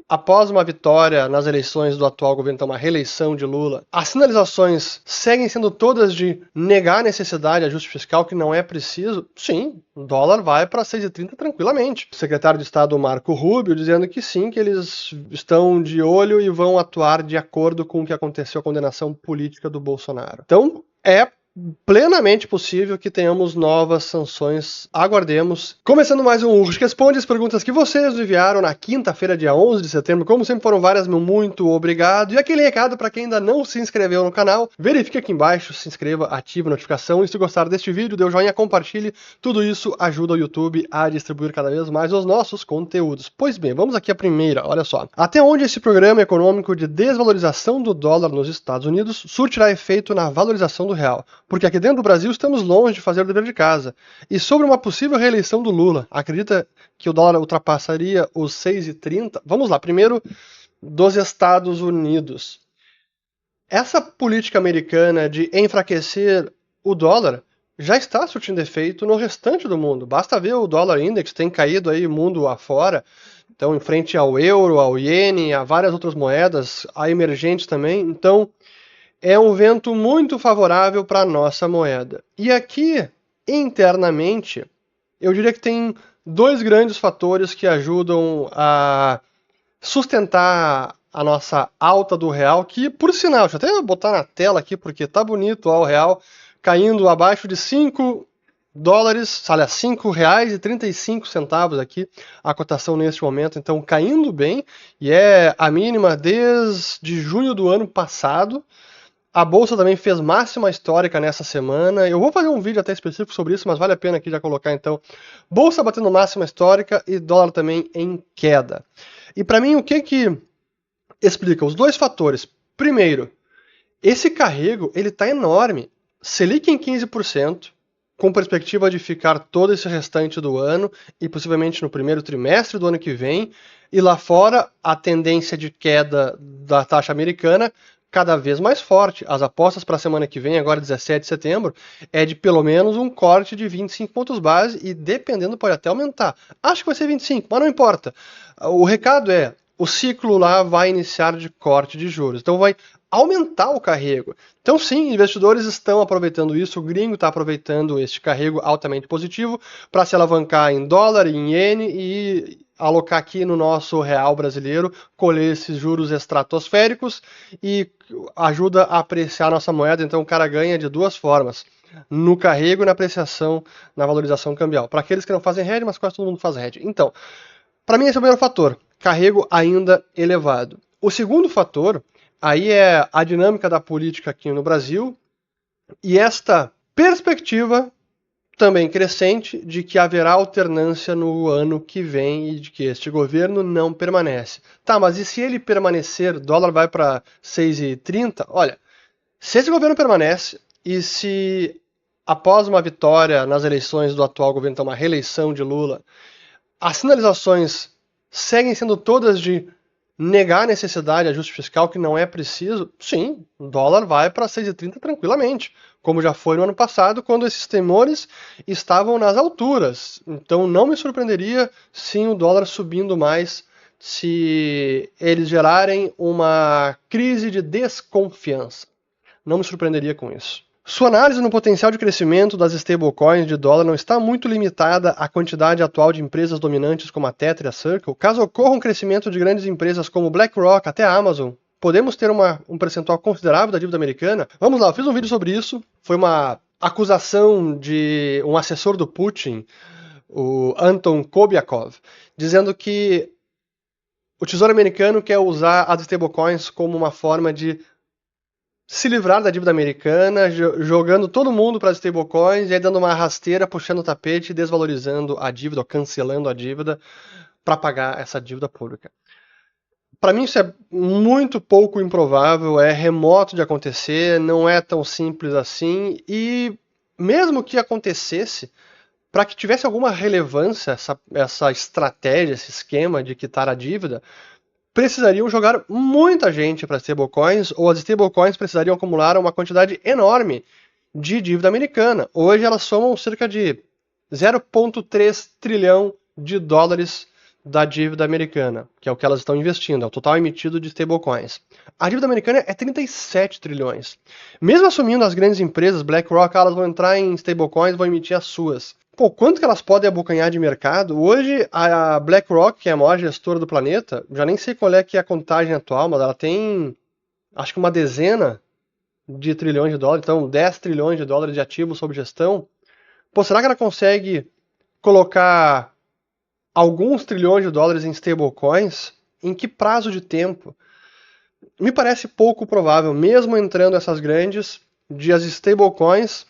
após uma vitória nas eleições do atual governo, então uma reeleição de Lula, as sinalizações seguem sendo todas de negar a necessidade de ajuste fiscal, que não é preciso? Sim, o dólar vai para 6,30 tranquilamente. O secretário de Estado Marco Rubio dizendo que sim, que eles estão de olho e vão atuar de acordo com o que aconteceu, a condenação política do Bolsonaro. Então, é plenamente possível que tenhamos novas sanções. Aguardemos. Começando mais um Urge Responde, as perguntas que vocês enviaram na quinta-feira, dia 11 de setembro. Como sempre foram várias, meu muito obrigado. E aquele recado para quem ainda não se inscreveu no canal, verifique aqui embaixo, se inscreva, ative a notificação. E se gostar deste vídeo, dê o joinha, compartilhe. Tudo isso ajuda o YouTube a distribuir cada vez mais os nossos conteúdos. Pois bem, vamos aqui a primeira, olha só. Até onde esse programa econômico de desvalorização do dólar nos Estados Unidos surtirá efeito na valorização do real? Porque aqui dentro do Brasil estamos longe de fazer o dever de casa. E sobre uma possível reeleição do Lula, acredita que o dólar ultrapassaria os 6,30? Vamos lá, primeiro dos Estados Unidos. Essa política americana de enfraquecer o dólar já está surtindo efeito no restante do mundo. Basta ver o dólar index, tem caído aí mundo afora. Então, em frente ao euro, ao iene, a várias outras moedas, a emergentes também. Então, é um vento muito favorável para a nossa moeda. E aqui, internamente, eu diria que tem dois grandes fatores que ajudam a sustentar a nossa alta do real, que, por sinal, deixa eu até botar na tela aqui, porque tá bonito ó, o real caindo abaixo de 5 dólares, aliás, R$5,35 aqui, a cotação neste momento, então caindo bem, e é a mínima desde junho do ano passado. A bolsa também fez máxima histórica nessa semana. Eu vou fazer um vídeo até específico sobre isso, mas vale a pena aqui já colocar então. Bolsa batendo máxima histórica e dólar também em queda. E para mim o que explica? Os dois fatores. Primeiro, esse carrego ele está enorme. Selic em 15%, com perspectiva de ficar todo esse restante do ano e possivelmente no primeiro trimestre do ano que vem. E lá fora, a tendência de queda da taxa americana cada vez mais forte. As apostas para a semana que vem, agora 17 de setembro, é de pelo menos um corte de 25 pontos base e dependendo pode até aumentar. Acho que vai ser 25, mas não importa. O recado é, o ciclo lá vai iniciar de corte de juros, então vai aumentar o carrego. Então sim, investidores estão aproveitando isso, o gringo está aproveitando este carrego altamente positivo para se alavancar em dólar, em iene e alocar aqui no nosso real brasileiro, colher esses juros estratosféricos e ajuda a apreciar a nossa moeda. Então o cara ganha de duas formas, no carrego e na apreciação, na valorização cambial. Para aqueles que não fazem hedge, mas quase todo mundo faz hedge. Então, para mim esse é o primeiro fator, carrego ainda elevado. O segundo fator, aí é a dinâmica da política aqui no Brasil e esta perspectiva também crescente de que haverá alternância no ano que vem e de que este governo não permanece. Tá, mas e se ele permanecer, o dólar vai para 6,30? Olha, se esse governo permanece e se após uma vitória nas eleições do atual governo, então uma reeleição de Lula, as sinalizações seguem sendo todas de negar a necessidade de ajuste fiscal, que não é preciso, sim, o dólar vai para 6,30 tranquilamente, como já foi no ano passado, quando esses temores estavam nas alturas. Então não me surpreenderia, sim, o dólar subindo mais se eles gerarem uma crise de desconfiança. Não me surpreenderia com isso. Sua análise no potencial de crescimento das stablecoins de dólar não está muito limitada à quantidade atual de empresas dominantes como a Tether e a Circle? Caso ocorra um crescimento de grandes empresas como BlackRock, até a Amazon, podemos ter um percentual considerável da dívida americana? Vamos lá, eu fiz um vídeo sobre isso. Foi uma acusação de um assessor do Putin, o Anton Kobiakov, dizendo que o Tesouro Americano quer usar as stablecoins como uma forma de se livrar da dívida americana, jogando todo mundo para as stablecoins e aí dando uma rasteira, puxando o tapete, desvalorizando a dívida, ou cancelando a dívida para pagar essa dívida pública. Para mim isso é muito pouco improvável, é remoto de acontecer, não é tão simples assim e mesmo que acontecesse, para que tivesse alguma relevância essa estratégia, esse esquema de quitar a dívida, precisariam jogar muita gente para stablecoins, ou as stablecoins precisariam acumular uma quantidade enorme de dívida americana. Hoje elas somam cerca de 0,3 trilhão de dólares da dívida americana, que é o que elas estão investindo, é o total emitido de stablecoins. A dívida americana é 37 trilhões. Mesmo assumindo as grandes empresas, BlackRock, elas vão entrar em stablecoins, vão emitir as suas. Pô, quanto que elas podem abocanhar de mercado? Hoje, a BlackRock, que é a maior gestora do planeta, já nem sei qual é que é a contagem atual, mas ela tem, acho que uma dezena de trilhões de dólares, então 10 trilhões de dólares de ativos sob gestão. Pô, será que ela consegue colocar alguns trilhões de dólares em stablecoins? Em que prazo de tempo? Me parece pouco provável, mesmo entrando essas grandes, de as stablecoins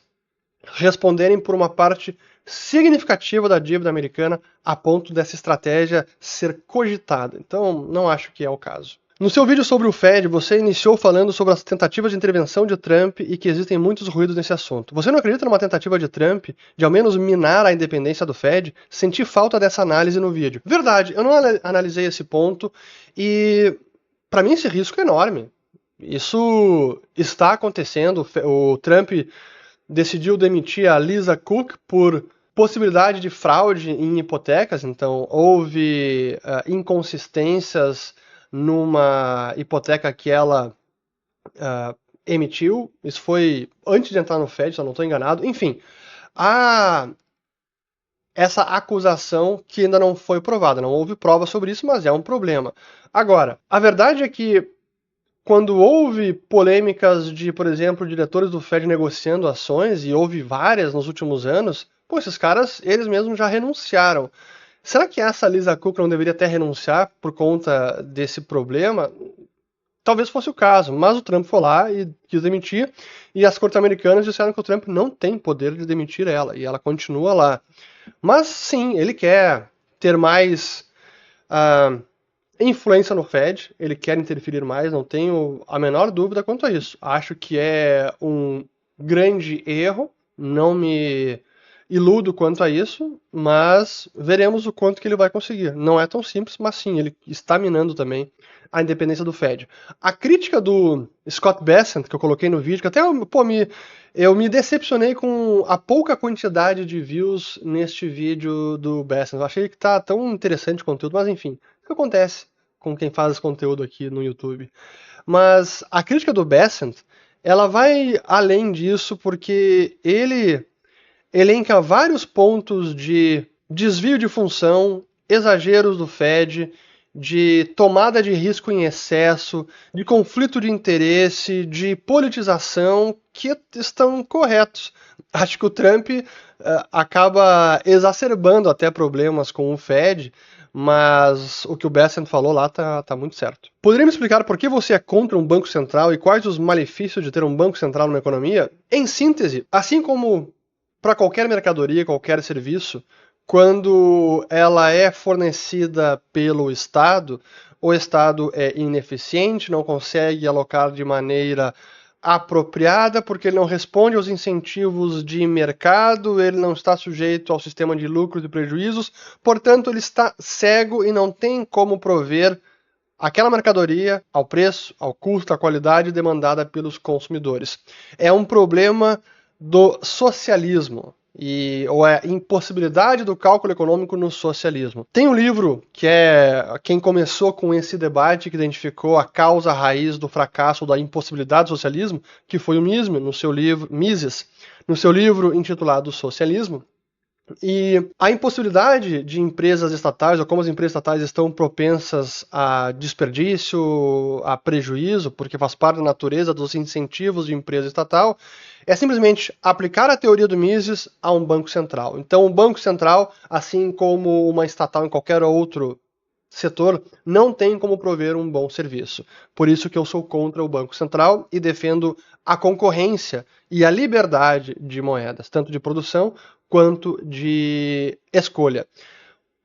responderem por uma parte significativa da dívida americana a ponto dessa estratégia ser cogitada. Então, não acho que é o caso. No seu vídeo sobre o Fed, você iniciou falando sobre as tentativas de intervenção de Trump e que existem muitos ruídos nesse assunto. Você não acredita numa tentativa de Trump de ao menos minar a independência do Fed? Senti falta dessa análise no vídeo. Verdade, eu não analisei esse ponto e para mim esse risco é enorme. Isso está acontecendo. O Trump decidiu demitir a Lisa Cook por possibilidade de fraude em hipotecas, então houve inconsistências numa hipoteca que ela emitiu. Isso foi antes de entrar no Fed, se eu não estou enganado. Enfim, há essa acusação que ainda não foi provada. Não houve prova sobre isso, mas é um problema. Agora, a verdade é que quando houve polêmicas de, por exemplo, diretores do Fed negociando ações, e houve várias nos últimos anos, pô, esses caras, eles mesmos já renunciaram. Será que essa Lisa Cook não deveria até renunciar por conta desse problema? Talvez fosse o caso, mas o Trump foi lá e quis demitir, e as cortes americanas disseram que o Trump não tem poder de demitir ela, e ela continua lá. Mas sim, ele quer ter mais influência no Fed, ele quer interferir mais, não tenho a menor dúvida quanto a isso. Acho que é um grande erro, não me iludo quanto a isso, mas veremos o quanto que ele vai conseguir. Não é tão simples, mas sim, ele está minando também a independência do Fed. A crítica do Scott Bessent, que eu coloquei no vídeo, que até eu me decepcionei com a pouca quantidade de views neste vídeo do Bessent. Eu achei que tá tão interessante o conteúdo, mas enfim, o que acontece com quem faz esse conteúdo aqui no YouTube. Mas a crítica do Bessent, ela vai além disso, porque ele elenca vários pontos de desvio de função, exageros do Fed, de tomada de risco em excesso, de conflito de interesse, de politização, que estão corretos. Acho que o Trump acaba exacerbando até problemas com o Fed, mas o que o Bessent falou lá tá muito certo. Poderia me explicar por que você é contra um banco central e quais os malefícios de ter um banco central numa economia? Em síntese, assim como para qualquer mercadoria, qualquer serviço, quando ela é fornecida pelo Estado, o Estado é ineficiente, não consegue alocar de maneira apropriada, porque ele não responde aos incentivos de mercado, ele não está sujeito ao sistema de lucros e prejuízos, portanto, ele está cego e não tem como prover aquela mercadoria ao preço, ao custo, à qualidade demandada pelos consumidores. É um problema do socialismo, ou a impossibilidade do cálculo econômico no socialismo. Tem um livro que é quem começou com esse debate, que identificou a causa raiz do fracasso da impossibilidade do socialismo, que foi o Mises, no seu livro intitulado Socialismo. E a impossibilidade de empresas estatais, ou como as empresas estatais estão propensas a desperdício, a prejuízo, porque faz parte da natureza dos incentivos de empresa estatal, é simplesmente aplicar a teoria do Mises a um banco central. Então, o banco central, assim como uma estatal em qualquer outro setor, não tem como prover um bom serviço. Por isso que eu sou contra o Banco Central e defendo a concorrência e a liberdade de moedas, tanto de produção quanto de escolha.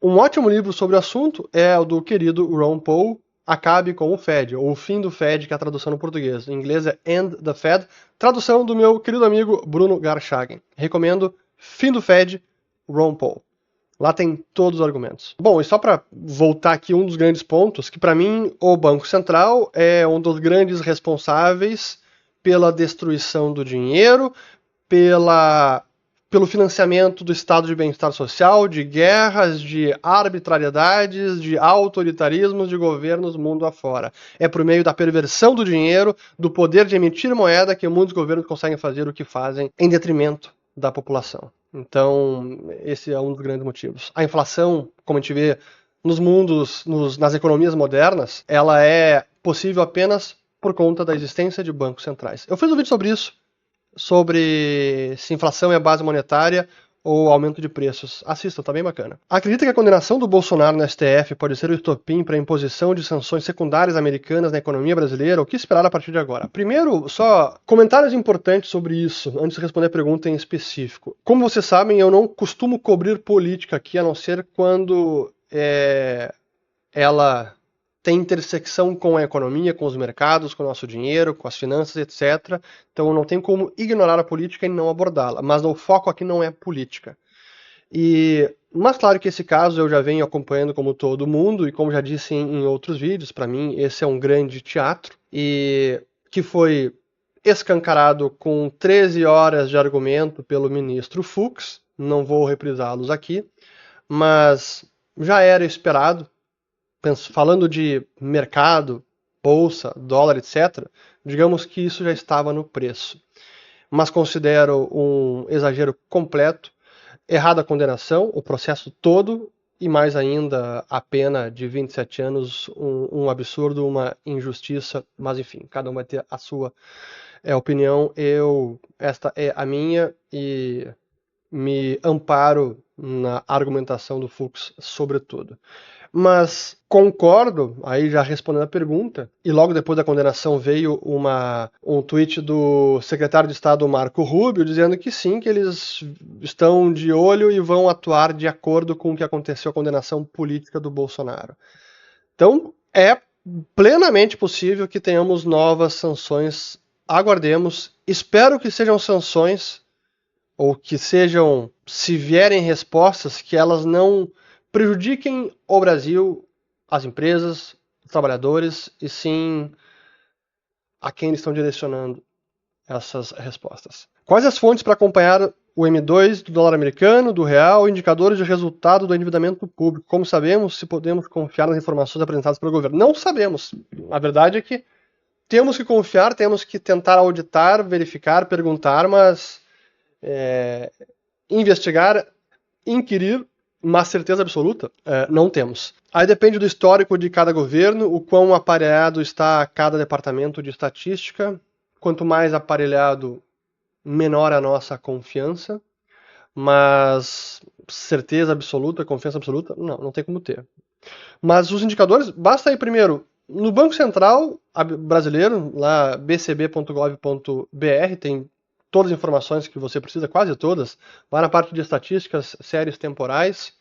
Um ótimo livro sobre o assunto é o do querido Ron Paul, Acabe com o Fed, ou O Fim do Fed, que é a tradução no português. Em inglês é End the Fed, tradução do meu querido amigo Bruno Garchagen. Recomendo Fim do Fed, Ron Paul. Lá tem todos os argumentos. Bom, e só para voltar aqui um dos grandes pontos, que para mim o Banco Central é um dos grandes responsáveis pela destruição do dinheiro, pelo financiamento do estado de bem-estar social, de guerras, de arbitrariedades, de autoritarismos de governos mundo afora. É por meio da perversão do dinheiro, do poder de emitir moeda, que muitos governos conseguem fazer o que fazem em detrimento da população. Então, esse é um dos grandes motivos. A inflação, como a gente vê nas economias modernas, ela é possível apenas por conta da existência de bancos centrais. Eu fiz um vídeo sobre isso, sobre se inflação é base monetária ou aumento de preços. Assistam, tá bem bacana. Acredita que a condenação do Bolsonaro no STF pode ser o estopim para a imposição de sanções secundárias americanas na economia brasileira? O que esperar a partir de agora? Primeiro, só comentários importantes sobre isso, antes de responder a pergunta em específico. Como vocês sabem, eu não costumo cobrir política aqui, a não ser quando ela tem intersecção com a economia, com os mercados, com o nosso dinheiro, com as finanças, etc. Então não tem como ignorar a política e não abordá-la. Mas o foco aqui não é política. Mas claro que esse caso eu já venho acompanhando como todo mundo, e como já disse em outros vídeos, para mim esse é um grande teatro, e que foi escancarado com 13 horas de argumento pelo ministro Fux. Não vou reprisá-los aqui, mas já era esperado. Falando de mercado, bolsa, dólar, etc., digamos que isso já estava no preço. Mas considero um exagero completo, errada a condenação, o processo todo, e mais ainda a pena de 27 anos, um absurdo, uma injustiça, mas enfim, cada um vai ter a sua opinião. Esta é a minha, e me amparo na argumentação do Fux, sobretudo. Mas concordo, aí já respondendo a pergunta, e logo depois da condenação veio um tweet do secretário de Estado Marco Rubio dizendo que sim, que eles estão de olho e vão atuar de acordo com o que aconteceu, a condenação política do Bolsonaro. Então é plenamente possível que tenhamos novas sanções, aguardemos, espero que sejam sanções, ou que sejam, se vierem respostas, que elas não prejudiquem o Brasil, as empresas, os trabalhadores, e sim a quem eles estão direcionando essas respostas. Quais as fontes para acompanhar o M2 do dólar americano, do real, indicadores de resultado do endividamento público? Como sabemos se podemos confiar nas informações apresentadas pelo governo? Não sabemos. A verdade é que temos que confiar, temos que tentar auditar, verificar, perguntar, mas investigar, inquirir, mas certeza absoluta, não temos. Aí depende do histórico de cada governo, o quão aparelhado está cada departamento de estatística. Quanto mais aparelhado, menor a nossa confiança. Mas certeza absoluta, confiança absoluta, não tem como ter. Mas os indicadores, basta ir primeiro no Banco Central brasileiro, lá bcb.gov.br, tem todas as informações que você precisa, quase todas, vai na parte de estatísticas, séries temporais.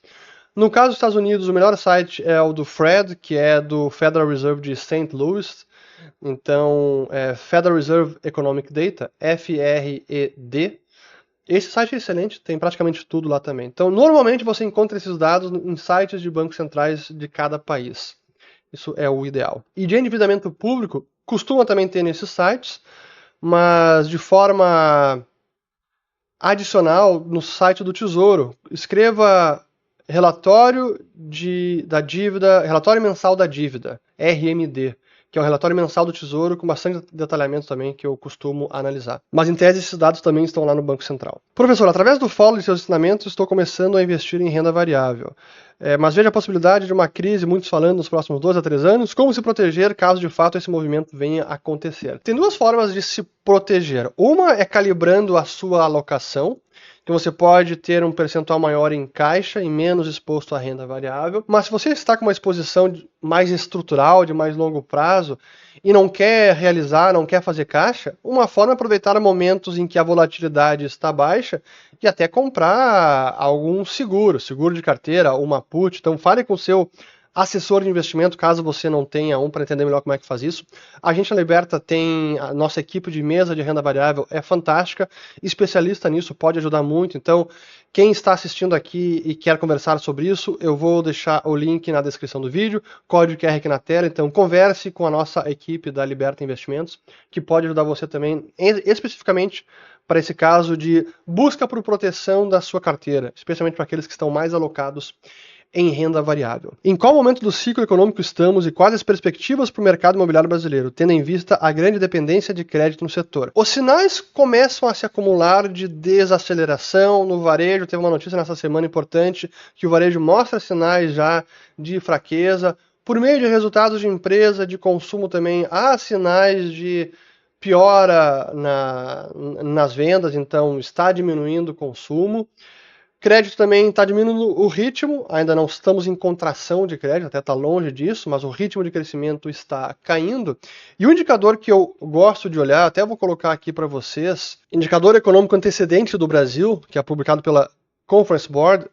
No caso dos Estados Unidos, o melhor site é o do Fred, que é do Federal Reserve de St. Louis. Então, Federal Reserve Economic Data, FRED. Esse site é excelente, tem praticamente tudo lá também. Então, normalmente você encontra esses dados em sites de bancos centrais de cada país. Isso é o ideal. E de endividamento público, costuma também ter nesses sites, mas de forma adicional no site do Tesouro. Escreva relatório mensal da dívida, RMD, que é um relatório mensal do Tesouro com bastante detalhamento também que eu costumo analisar. Mas em tese esses dados também estão lá no Banco Central. Professor, através do follow de seus ensinamentos estou começando a investir em renda variável. Mas vejo a possibilidade de uma crise, muitos falando, nos próximos 2 a 3 anos. Como se proteger caso de fato esse movimento venha a acontecer? Tem duas formas de se proteger. Uma é calibrando a sua alocação. Então você pode ter um percentual maior em caixa e menos exposto à renda variável. Mas se você está com uma exposição mais estrutural, de mais longo prazo, e não quer realizar, não quer fazer caixa, uma forma é aproveitar momentos em que a volatilidade está baixa e até comprar algum seguro de carteira, uma put. Então fale com o seu assessor de investimento, caso você não tenha um, para entender melhor como é que faz isso. A gente na Liberta tem a nossa equipe de mesa de renda variável, é fantástica, especialista nisso, pode ajudar muito. Então, quem está assistindo aqui e quer conversar sobre isso, eu vou deixar o link na descrição do vídeo, código QR aqui na tela. Então, converse com a nossa equipe da Liberta Investimentos, que pode ajudar você também, especificamente para esse caso de busca por proteção da sua carteira, especialmente para aqueles que estão mais alocados em renda variável. Em qual momento do ciclo econômico estamos e quais as perspectivas para o mercado imobiliário brasileiro, tendo em vista a grande dependência de crédito no setor? Os sinais começam a se acumular de desaceleração no varejo. Teve uma notícia nessa semana importante que o varejo mostra sinais já de fraqueza. Por meio de resultados de empresa, de consumo também, há sinais de piora nas vendas, então está diminuindo o consumo. Crédito também está diminuindo o ritmo, ainda não estamos em contração de crédito, até está longe disso, mas o ritmo de crescimento está caindo. E o indicador que eu gosto de olhar, até vou colocar aqui para vocês, indicador econômico antecedente do Brasil, que é publicado pela Conference Board,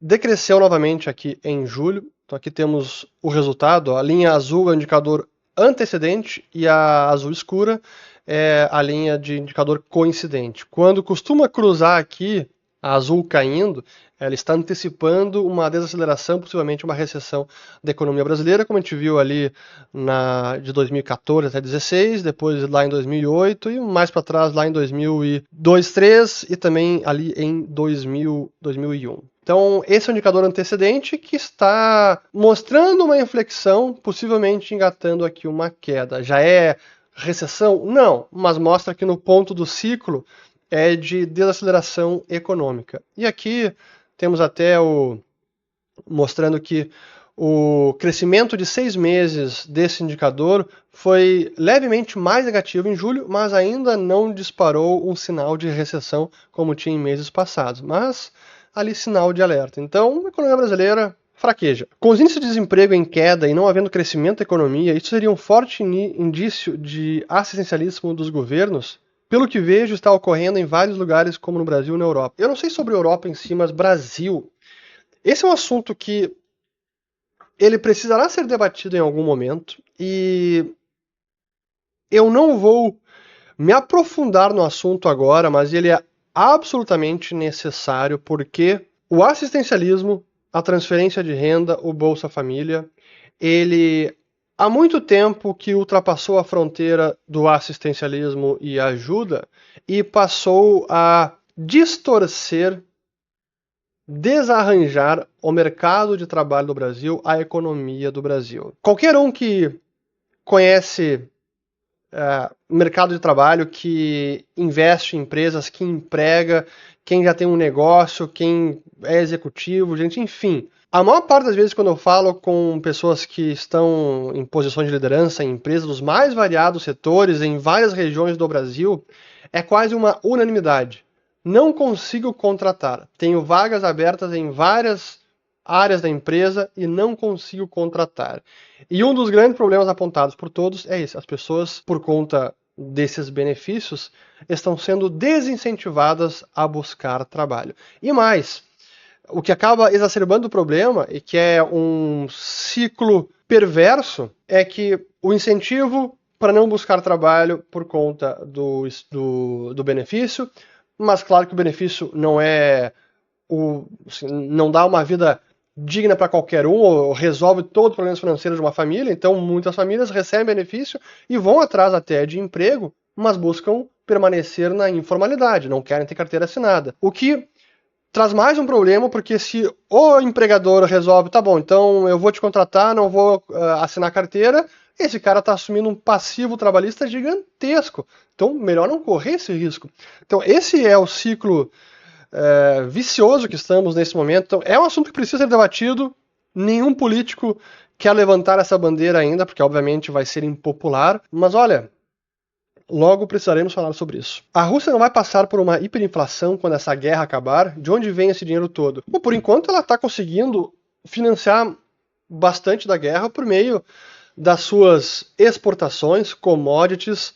decresceu novamente aqui em julho. Então aqui temos o resultado, a linha azul é o indicador antecedente e a azul escura é a linha de indicador coincidente. Quando costuma cruzar aqui, a azul caindo, ela está antecipando uma desaceleração, possivelmente uma recessão da economia brasileira, como a gente viu ali de 2014 até 2016, depois lá em 2008 e mais para trás lá em 2002, 2003 e também ali em 2001. Então, esse é o indicador antecedente que está mostrando uma inflexão, possivelmente engatando aqui uma queda. Já é recessão? Não, mas mostra que no ponto do ciclo é de desaceleração econômica. E aqui temos até mostrando que o crescimento de 6 meses desse indicador foi levemente mais negativo em julho, mas ainda não disparou um sinal de recessão como tinha em meses passados. Mas ali sinal de alerta. Então, a economia brasileira fraqueja. Com os índices de desemprego em queda e não havendo crescimento da economia, isso seria um forte indício de assistencialismo dos governos. Pelo que vejo, está ocorrendo em vários lugares, como no Brasil e na Europa. Eu não sei sobre a Europa em si, mas Brasil. Esse é um assunto que ele precisará ser debatido em algum momento. E eu não vou me aprofundar no assunto agora, mas ele é absolutamente necessário porque o assistencialismo, a transferência de renda, o Bolsa Família, ele há muito tempo que ultrapassou a fronteira do assistencialismo e ajuda e passou a distorcer, desarranjar o mercado de trabalho do Brasil, a economia do Brasil. Qualquer um que conhece mercado de trabalho, que investe em empresas, que emprega, quem já tem um negócio, quem é executivo, gente, enfim. A maior parte das vezes quando eu falo com pessoas que estão em posições de liderança em empresas dos mais variados setores, em várias regiões do Brasil, é quase uma unanimidade. Não consigo contratar. Tenho vagas abertas em várias áreas da empresa e não consigo contratar. E um dos grandes problemas apontados por todos é esse. As pessoas, por conta desses benefícios, estão sendo desincentivadas a buscar trabalho. E mais, o que acaba exacerbando o problema, e que é um ciclo perverso, é que o incentivo para não buscar trabalho por conta do benefício, mas claro que o benefício não é não dá uma vida digna para qualquer um, ou resolve todos os problemas financeiros de uma família. Então muitas famílias recebem benefício e vão atrás até de emprego, mas buscam permanecer na informalidade, não querem ter carteira assinada. O que traz mais um problema, porque se o empregador resolve, tá bom, então eu vou te contratar, não vou assinar carteira, esse cara está assumindo um passivo trabalhista gigantesco. Então, melhor não correr esse risco. Então, esse é o ciclo vicioso que estamos nesse momento. Então, é um assunto que precisa ser debatido. Nenhum político quer levantar essa bandeira ainda, porque obviamente vai ser impopular. Mas olha, logo precisaremos falar sobre isso. A Rússia não vai passar por uma hiperinflação quando essa guerra acabar? De onde vem esse dinheiro todo? Bom, por enquanto ela está conseguindo financiar bastante da guerra por meio das suas exportações, commodities,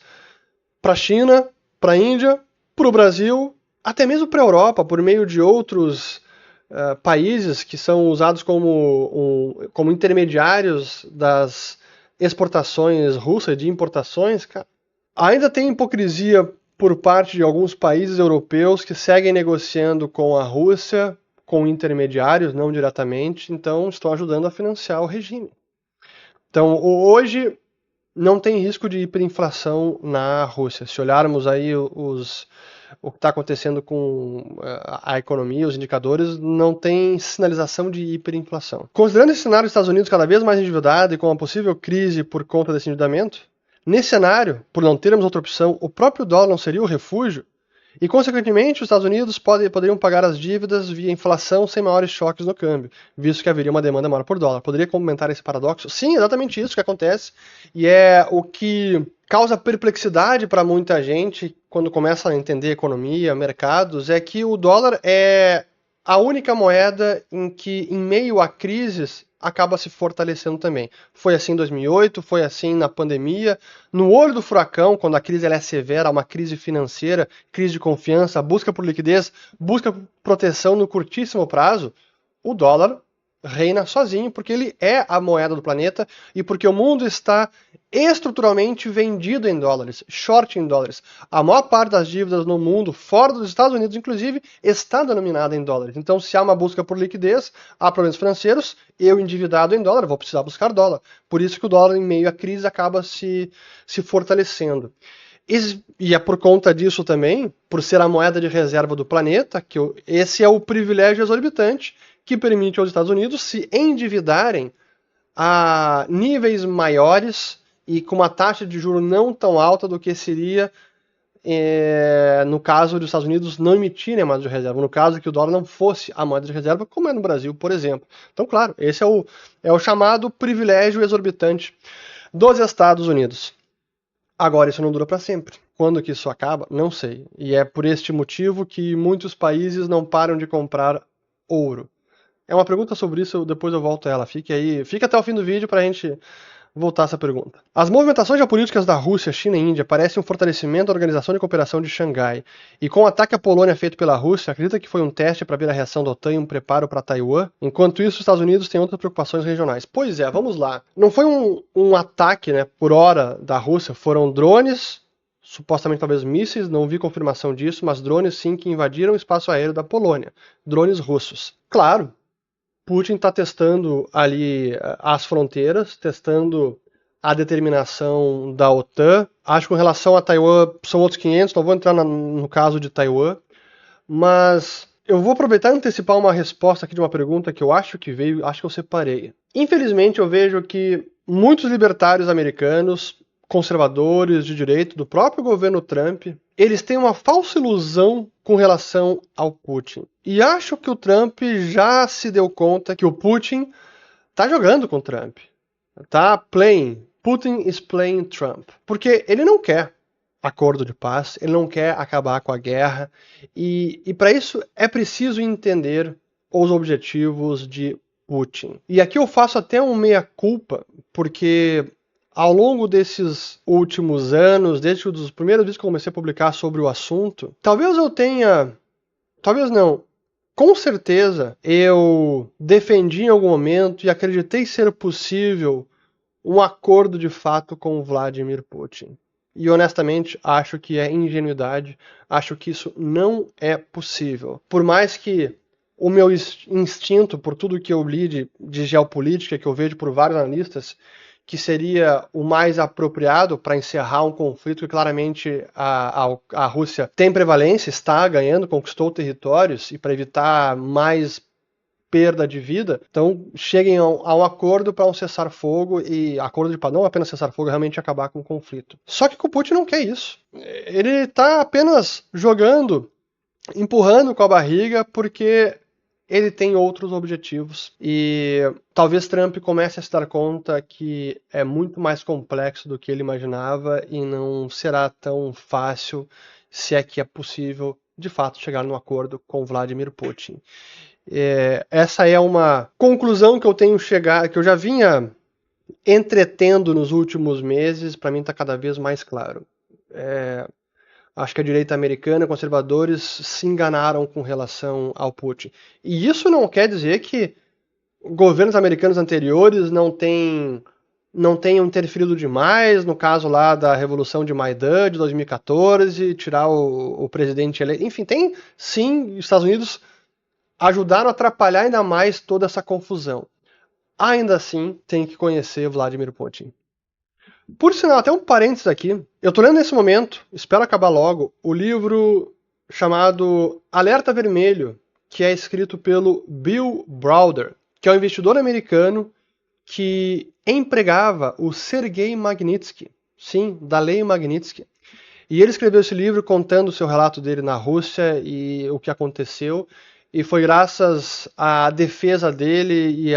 para a China, para a Índia, para o Brasil, até mesmo para a Europa, por meio de outros países que são usados como intermediários das exportações russas, de importações, cara, ainda tem hipocrisia por parte de alguns países europeus que seguem negociando com a Rússia, com intermediários, não diretamente, então estão ajudando a financiar o regime. Então, hoje não tem risco de hiperinflação na Rússia. Se olharmos aí o que está acontecendo com a economia, os indicadores, não tem sinalização de hiperinflação. Considerando esse cenário dos Estados Unidos cada vez mais endividado e com uma possível crise por conta desse endividamento, nesse cenário, por não termos outra opção, o próprio dólar não seria o refúgio? E, consequentemente, os Estados Unidos poderiam pagar as dívidas via inflação sem maiores choques no câmbio, visto que haveria uma demanda maior por dólar. Poderia comentar esse paradoxo? Sim, exatamente isso que acontece, e é o que causa perplexidade para muita gente quando começa a entender economia, mercados, é que o dólar é a única moeda em que, em meio a crises, acaba se fortalecendo também. Foi assim em 2008, foi assim na pandemia, no olho do furacão, quando a crise ela é severa, uma crise financeira, crise de confiança, busca por liquidez, busca por proteção no curtíssimo prazo, o dólar reina sozinho, porque ele é a moeda do planeta e porque o mundo está estruturalmente vendido em dólares, short em dólares. A maior parte das dívidas no mundo, fora dos Estados Unidos inclusive, está denominada em dólares. Então, se há uma busca por liquidez, há problemas financeiros, eu endividado em dólar, vou precisar buscar dólar. Por isso que o dólar, em meio à crise, acaba se fortalecendo. E é por conta disso também, por ser a moeda de reserva do planeta, que esse é o privilégio exorbitante que permite aos Estados Unidos se endividarem a níveis maiores e com uma taxa de juros não tão alta do que seria no caso dos Estados Unidos não emitirem a moeda de reserva, no caso que o dólar não fosse a moeda de reserva, como é no Brasil, por exemplo. Então, claro, esse é o chamado privilégio exorbitante dos Estados Unidos. Agora, isso não dura para sempre. Quando que isso acaba? Não sei. E é por este motivo que muitos países não param de comprar ouro. É uma pergunta sobre isso, depois eu volto a ela. Fique até o fim do vídeo para a gente voltar a essa pergunta. As movimentações geopolíticas da Rússia, China e Índia parecem um fortalecimento da Organização de Cooperação de Xangai. E com o ataque à Polônia feito pela Rússia, acredita que foi um teste para ver a reação da OTAN e um preparo para Taiwan? Enquanto isso, os Estados Unidos têm outras preocupações regionais. Pois é, vamos lá. Não foi um ataque, né, por hora da Rússia, foram drones, supostamente talvez mísseis, não vi confirmação disso, mas drones sim que invadiram o espaço aéreo da Polônia. Drones russos. Claro, Putin está testando ali as fronteiras, testando a determinação da OTAN. Acho que com relação a Taiwan são outros 500, não vou entrar no caso de Taiwan, mas eu vou aproveitar e antecipar uma resposta aqui de uma pergunta que eu acho que veio, acho que eu separei. Infelizmente eu vejo que muitos libertários americanos, conservadores de direito, do próprio governo Trump, eles têm uma falsa ilusão com relação ao Putin. E acho que o Trump já se deu conta que o Putin tá jogando com o Trump. Tá playing. Putin is playing Trump. Porque ele não quer acordo de paz, ele não quer acabar com a guerra. E para isso é preciso entender os objetivos de Putin. E aqui eu faço até um meia-culpa, porque ao longo desses últimos anos, desde os primeiros vídeos que eu comecei a publicar sobre o assunto, talvez não, com certeza eu defendi em algum momento e acreditei ser possível um acordo de fato com o Vladimir Putin. E honestamente acho que é ingenuidade, acho que isso não é possível. Por mais que o meu instinto, por tudo que eu li de geopolítica, que eu vejo por vários analistas, que seria o mais apropriado para encerrar um conflito que claramente a Rússia tem prevalência, está ganhando, conquistou territórios, e para evitar mais perda de vida, então cheguem a um acordo para um cessar-fogo, e acordo de paz, não apenas cessar-fogo, realmente acabar com o conflito. Só que o Putin não quer isso. Ele está apenas jogando, empurrando com a barriga, porque ele tem outros objetivos. E talvez Trump comece a se dar conta que é muito mais complexo do que ele imaginava e não será tão fácil, se é que é possível, de fato, chegar num acordo com Vladimir Putin. Essa é uma conclusão que eu tenho chegado, que eu já vinha entretendo nos últimos meses, para mim está cada vez mais claro. Acho que a direita americana, conservadores, se enganaram com relação ao Putin. E isso não quer dizer que governos americanos anteriores não tenham interferido demais, no caso lá da Revolução de Maidan de 2014, tirar o presidente eleito. Enfim, tem sim, os Estados Unidos ajudaram a atrapalhar ainda mais toda essa confusão. Ainda assim, tem que conhecer Vladimir Putin. Por sinal, até um parênteses aqui. Eu tô lendo nesse momento, espero acabar logo, o livro chamado Alerta Vermelho, que é escrito pelo Bill Browder, que é um investidor americano que empregava o Sergei Magnitsky, sim, da lei Magnitsky. E ele escreveu esse livro contando o seu relato dele na Rússia e o que aconteceu. E foi graças à defesa dele e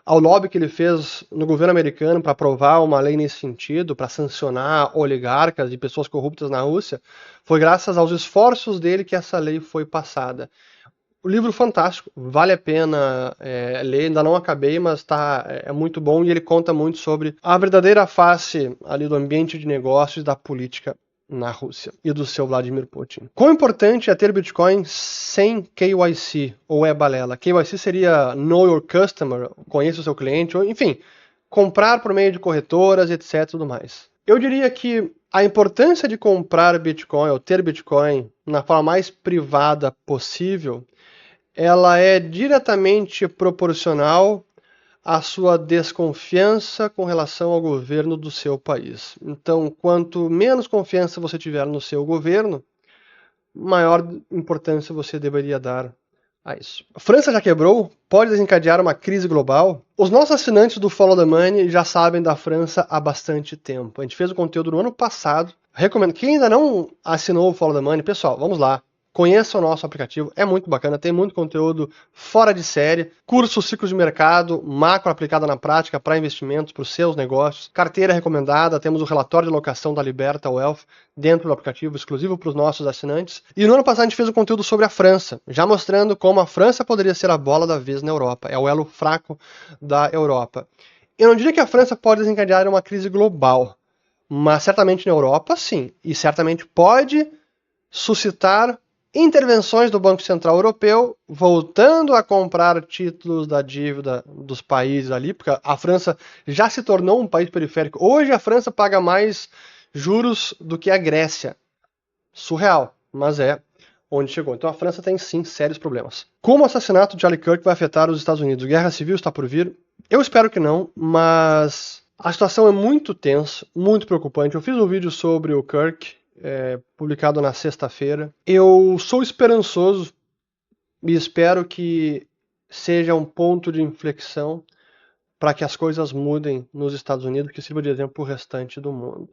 ao lobby que ele fez no governo americano para aprovar uma lei nesse sentido, para sancionar oligarcas e pessoas corruptas na Rússia, foi graças aos esforços dele que essa lei foi passada. O livro fantástico, vale a pena ler, ainda não acabei, mas é muito bom e ele conta muito sobre a verdadeira face ali do ambiente de negócios e da política na Rússia e do seu Vladimir Putin. Quão importante é ter Bitcoin sem KYC ou é balela? KYC seria Know Your Customer, conheça o seu cliente, ou enfim, comprar por meio de corretoras, etc. Tudo mais. Eu diria que a importância de comprar Bitcoin ou ter Bitcoin na forma mais privada possível, ela é diretamente proporcional à sua desconfiança com relação ao governo do seu país. Então, quanto menos confiança você tiver no seu governo, maior importância você deveria dar a isso. A França já quebrou? Pode desencadear uma crise global? Os nossos assinantes do Follow the Money já sabem da França há bastante tempo. A gente fez o conteúdo no ano passado. Recomendo. Quem ainda não assinou o Follow the Money, pessoal, vamos lá. Conheça o nosso aplicativo, é muito bacana, tem muito conteúdo fora de série, cursos, ciclos de mercado, macro aplicada na prática para investimentos, para os seus negócios, carteira recomendada, temos o relatório de alocação da Liberta Wealth dentro do aplicativo, exclusivo para os nossos assinantes. E no ano passado a gente fez um conteúdo sobre a França, já mostrando como a França poderia ser a bola da vez na Europa, é o elo fraco da Europa. Eu não diria que a França pode desencadear uma crise global, mas certamente na Europa sim, e certamente pode suscitar intervenções do Banco Central Europeu, voltando a comprar títulos da dívida dos países ali, porque a França já se tornou um país periférico. Hoje a França paga mais juros do que a Grécia. Surreal, mas é onde chegou. Então a França tem sim sérios problemas. Como o assassinato de Charlie Kirk vai afetar os Estados Unidos? Guerra civil está por vir? Eu espero que não, mas a situação é muito tensa, muito preocupante. Eu fiz um vídeo sobre o Kirk, publicado na sexta-feira. Eu sou esperançoso e espero que seja um ponto de inflexão para que as coisas mudem nos Estados Unidos, que sirva de exemplo para o restante do mundo.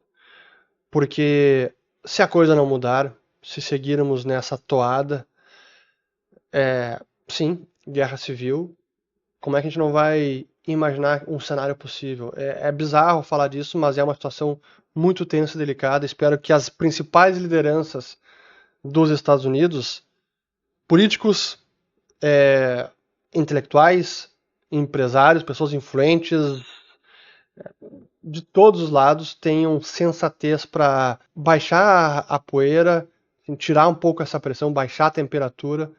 Porque se a coisa não mudar, se seguirmos nessa toada, sim, guerra civil, como é que a gente não vai imaginar um cenário possível? É bizarro falar disso, mas é uma situação muito tensa e delicada. Espero que as principais lideranças dos Estados Unidos, políticos, intelectuais, empresários, pessoas influentes, de todos os lados, tenham sensatez para baixar a poeira, tirar um pouco essa pressão, baixar a temperatura,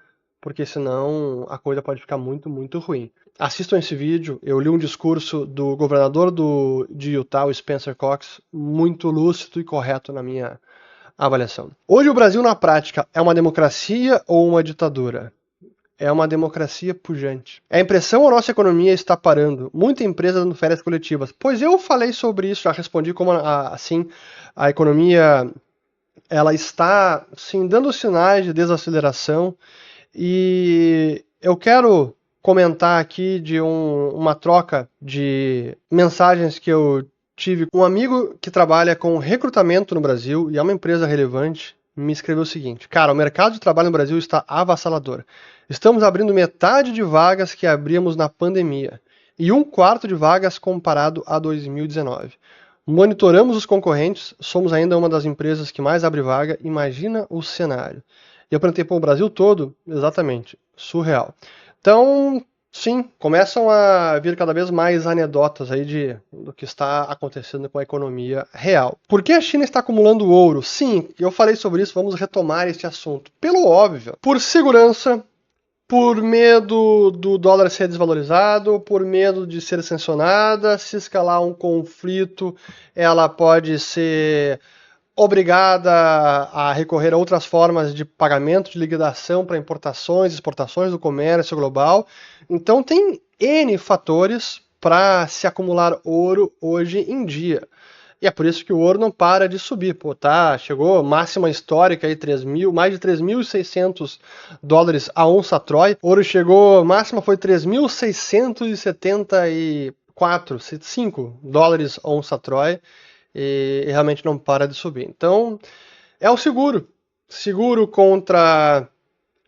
porque senão a coisa pode ficar muito, muito ruim. Assistam esse vídeo, eu li um discurso do governador de Utah, o Spencer Cox, muito lúcido e correto na minha avaliação. Hoje o Brasil na prática é uma democracia ou uma ditadura? É uma democracia pujante. A impressão a nossa economia está parando. Muita empresa dando férias coletivas. Pois eu falei sobre isso, já respondi como assim a economia ela está sim dando sinais de desaceleração. E eu quero comentar aqui de uma troca de mensagens que eu tive com um amigo que trabalha com recrutamento no Brasil e é uma empresa relevante. Me escreveu o seguinte: cara, o mercado de trabalho no Brasil está avassalador. Estamos abrindo metade de vagas que abríamos na pandemia e 1/4 de vagas comparado a 2019. Monitoramos os concorrentes, somos ainda uma das empresas que mais abre vaga. Imagina o cenário. E eu perguntei, pô, o Brasil todo? Exatamente, surreal. Então, Sim, começam a vir cada vez mais anedotas aí do que está acontecendo com a economia real. Por que a China está acumulando ouro? Sim, eu falei sobre isso, vamos retomar este assunto. Pelo óbvio, por segurança, por medo do dólar ser desvalorizado, por medo de ser sancionada, se escalar um conflito, ela pode ser obrigada a recorrer a outras formas de pagamento, de liquidação para importações, exportações do comércio global. Então tem N fatores para se acumular ouro hoje em dia. E é por isso que o ouro não para de subir. Pô, tá, chegou máxima histórica aí, mais de 3.600 dólares a onça Troy. Ouro chegou, máxima foi 3.674, 5 dólares a onça Troy. E realmente não para de subir. Então, é o seguro. Seguro contra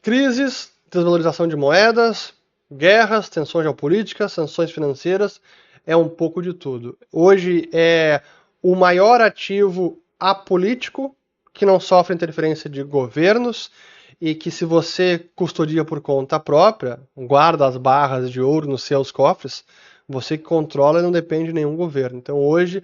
crises, desvalorização de moedas, guerras, tensões geopolíticas, sanções financeiras, é um pouco de tudo. Hoje é o maior ativo apolítico que não sofre interferência de governos e que, se você custodia por conta própria, guarda as barras de ouro nos seus cofres, você que controla e não depende de nenhum governo. Então, hoje,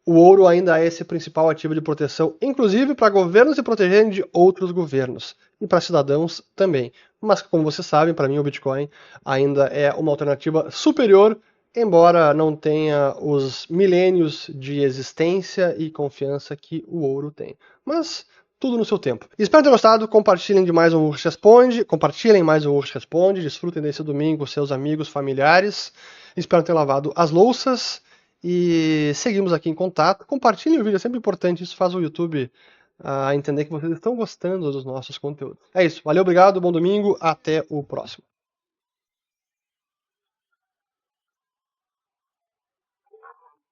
o ouro ainda é esse principal ativo de proteção, inclusive para governos se protegerem de outros governos e para cidadãos também. Mas, como vocês sabem, para mim o Bitcoin ainda é uma alternativa superior, embora não tenha os milênios de existência e confiança que o ouro tem. Mas tudo no seu tempo. Espero ter gostado. Compartilhem de mais um Ursh Responde. Compartilhem mais um Ursh Responde. Desfrutem desse domingo com seus amigos, familiares. Espero ter lavado as louças. E seguimos aqui em contato. Compartilhem o vídeo, é sempre importante. Isso faz o YouTube entender que vocês estão gostando dos nossos conteúdos. É isso. Valeu, obrigado, bom domingo. Até o próximo.